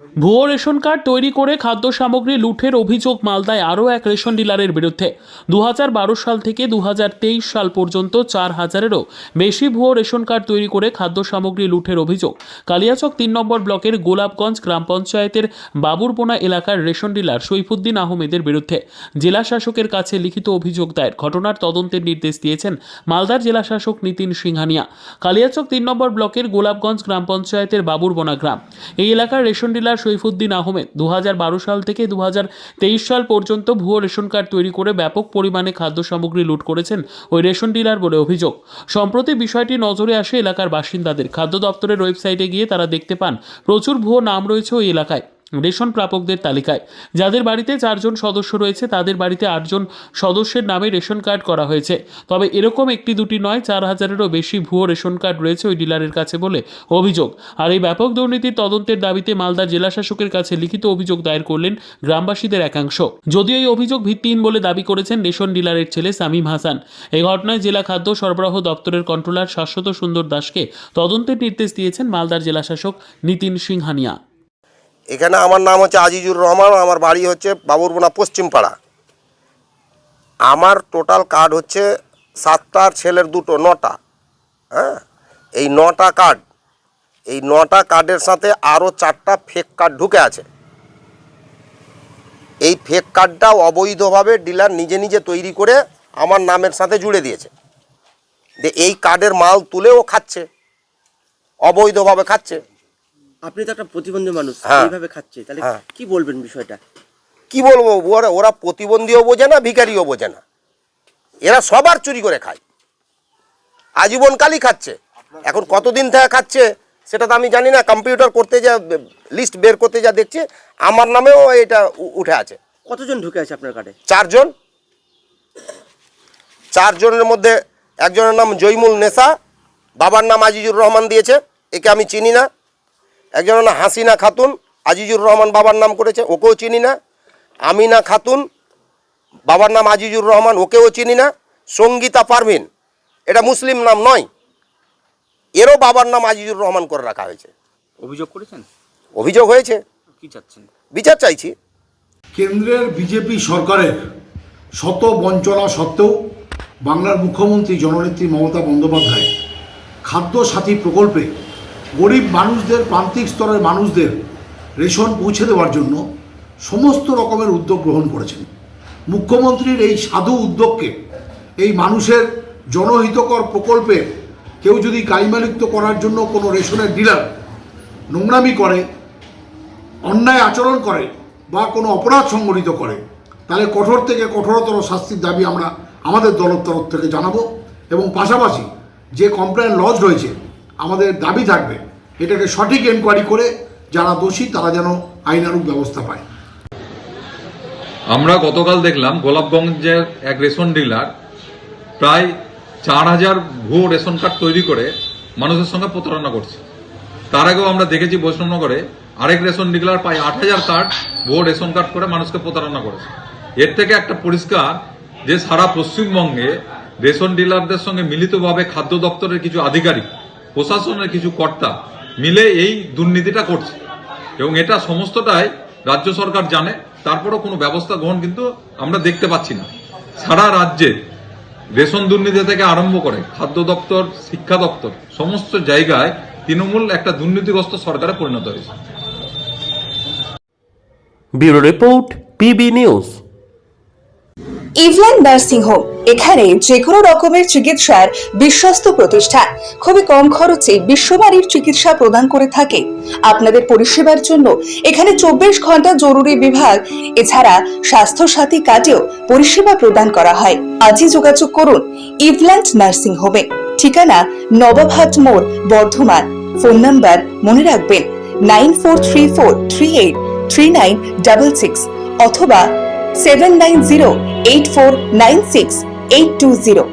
ভুয়ো ration card তৈরি করে খাদ্য সামগ্রী লুঠের অভিযোগ মালদায় আরও এক রেশন ডিলারের বিরুদ্ধে। 2012 সাল থেকে 2023 সাল পর্যন্ত 4000-এরও বেশি ভুয়ো রেশন কার্ড তৈরি করে খাদ্য সামগ্রী লুঠের অভিযোগ কালিয়াচক 3 নম্বর ব্লকের গোলাপগঞ্জ গ্রাম পঞ্চায়েতের বাবুরবোনা এলাকার রেশন ডিলার সৈফুদ্দিন আহমেদের বিরুদ্ধে জেলা শাসকের কাছে লিখিত অভিযোগ দায়ের। ঘটনার তদন্তের নির্দেশ দিয়েছেন মালদার জেলা শাসক নিতিন সিংহানিয়া। কালিয়াচক 3 নম্বর ব্লকের গোলাপগঞ্জ গ্রাম পঞ্চায়েতের বাবুরবোনা গ্রাম এই এলাকার রেশন ডিলার সৈফুদ্দিন আহমেদ 2012 সাল থেকে 2023 সাল পর্যন্ত ভুয়ো রেশন কার্ড তৈরি করে ব্যাপক পরিমাণে খাদ্য সামগ্রী লুট করেছেন ওই রেশন ডিলার বলে অভিযোগ। সম্প্রতি বিষয়টি নজরে আসে এলাকার বাসিন্দাদের। খাদ্য দপ্তরের ওয়েবসাইটে গিয়ে তারা দেখতে পান প্রচুর ভুয়ো নাম রয়েছে ওই এলাকায় রেশন প্রাপকদের তালিকায়। যাদের বাড়িতে 4 জন সদস্য রয়েছে তাদের বাড়িতে 8 জন সদস্যের নামে রেশন কার্ড করা হয়েছে। তবে এরকম একটি দুটি নয়, 4000-এরও বেশি ভুয়ো রেশন কার্ড রয়েছে ওই ডিলারের কাছে বলে অভিযোগ। আর এই ব্যাপক দুর্নীতির তদন্তের দাবিতে মালদা জেলা শাসকের কাছে লিখিত অভিযোগ দায়ের করলেন গ্রামবাসীদের একাংশ। যদিও এই অভিযোগ ভিত্তিহীন বলে দাবি করেছেন রেশন ডিলারের ছেলে সামিম হাসান। এই ঘটনায় জেলা খাদ্য সরবরাহ দপ্তরের কন্ট্রোলার শাশ্বত সুন্দর দাসকে তদন্তের নির্দেশ দিয়েছেন মালদার জেলা শাসক নিতিন সিংহানিয়া। এখানে আমার নাম হচ্ছে আজিজুর রহমান, আমার বাড়ি হচ্ছে বাবুরবোনা পশ্চিমপাড়া। আমার টোটাল কার্ড হচ্ছে 7টার ছেলের 2টো 9টা। হ্যাঁ, এই 9টা কার্ড, এই 9টা কার্ডের সাথে আরও 4টা ফেক কার্ড ঢুকে আছে। এই ফেক কার্ডটা অবৈধভাবে ডিলার নিজে নিজে তৈরি করে আমার নামের সাথে জুড়ে দিয়েছে। যে এই কার্ডের মাল তুলেও খাচ্ছে, অবৈধভাবে খাচ্ছে। আপনি তো একটা প্রতিবন্ধী মানুষ, এইভাবে খাচ্ছে, তাহলে কি বলবেন বিষয়টা? কি বলবো, ওরা প্রতিবন্ধীও বোঝে না, ভিখারিও বোঝে না, এরা সবার চুরি করে খায়, আজীবনকালই খাচ্ছে। এখন কতদিন থেকে খাচ্ছে সেটা তো আমি জানি না। কম্পিউটার করতে যা লিস্ট বের করতে যা দেখছি আমার নামেও এটা উঠে আছে। কতজন ঢুকে আছে আপনার কার্ডে? 4 জন। 4 জনের মধ্যে একজনের নাম জয়মুল নেসা, বাবার নাম আজিজুর রহমান দিয়েছে, একে আমি চিনি না। একজনের নাম হাসিনা খাতুন, আজিজুর রহমান বাবার নাম করেছে, ওকেও চিনি না। আমিনা খাতুন, বাবার নাম আজিজুর রহমান, ওকেও চিনি না। সঙ্গীতা পারভিন, এটা মুসলিম নাম নয়, এরও বাবার নাম আজিজুর রহমান করে রাখা হয়েছে। অভিযোগ করেছেন? অভিযোগ হয়েছে। কি চাচ্ছেন? বিচার চাইছি। কেন্দ্রের বিজেপি সরকারের শত বঞ্চনা সত্ত্বেও বাংলার মুখ্যমন্ত্রী জননেত্রী মমতা বন্দ্যোপাধ্যায় খাদ্য সাথী প্রকল্পে গরিব মানুষদের, প্রান্তিক স্তরের মানুষদের রেশন পৌঁছে দেওয়ার জন্য সমস্ত রকমের উদ্যোগ গ্রহণ করেছেন। মুখ্যমন্ত্রীর এই সাধু উদ্যোগকে, এই মানুষের জনহিতকর প্রকল্পে কেউ যদি কালিমালিপ্ত করার জন্য কোনো রেশনের ডিলার নোংরামি করে, অন্যায় আচরণ করে বা কোনো অপরাধ সংগঠিত করে, তাহলে কঠোর থেকে কঠোরতর শাস্তির দাবি আমরা আমাদের দলের তরফ থেকে জানাবো। এবং পাশাপাশি যে কমপ্লেন লজ রয়েছে, আমাদের দাবি থাকবে এটাকে সঠিক এনকোয়ারি করে যারা দোষী তারা যেন আইনানুগ ব্যবস্থা পায়। আমরা গতকাল দেখলাম গোলাপগঞ্জের এক রেশন ডিলার প্রায় 4000 ভুয়ো রেশন কার্ড তৈরি করে মানুষের সঙ্গে প্রতারণা করছে। তার আগেও আমরা দেখেছি বৈষ্ণবনগরে আরেক রেশন ডিলার প্রায় 8000 কার্ড ভুয়ো রেশন কার্ড করে মানুষকে প্রতারণা করেছে। এর থেকে একটা পরিষ্কার যে সারা পশ্চিমবঙ্গে রেশন ডিলারদের সঙ্গে মিলিতভাবে খাদ্য দপ্তরের কিছু আধিকারিক, প্রশাসনের কিছু কর্তা মিলে এই দুর্নীতিটা করছে এবং এটা সমস্তটাই রাজ্য সরকার জানে, তারপরও কোনো ব্যবস্থা গ্রহণ কিন্তু আমরা দেখতে পাচ্ছি না। সারা রাজ্যে রেশন দুর্নীতি থেকে আরম্ভ করে খাদ্য দপ্তর, শিক্ষা দপ্তর, সমস্ত জায়গায় তৃণমূল একটা দুর্নীতিগ্রস্ত সরকারে পরিণত হয়েছে। Bureau report, PB news. ইভল্যান্ড নার্সিং হোম, এখানে যে কোনো রকমের চিকিৎসার বিশ্বস্ত প্রতিষ্ঠান, খুবই কম খরচে বিশ্বমানের চিকিৎসা প্রদান করে থাকে। আপনাদের পরিষেবার জন্য এখানে 24 ঘন্টা জরুরি বিভাগ, এছাড়া স্বাস্থ্য সাথী কার্ডেও পরিষেবা প্রদান করা হয়। আজই যোগাযোগ করুন ইভল্যান্ড নার্সিং হোমে। ঠিকানা নবাবহাট মোড়, বর্ধমান। ফোন নাম্বার মনে রাখবেন 9434383966 অথবা 7908496820।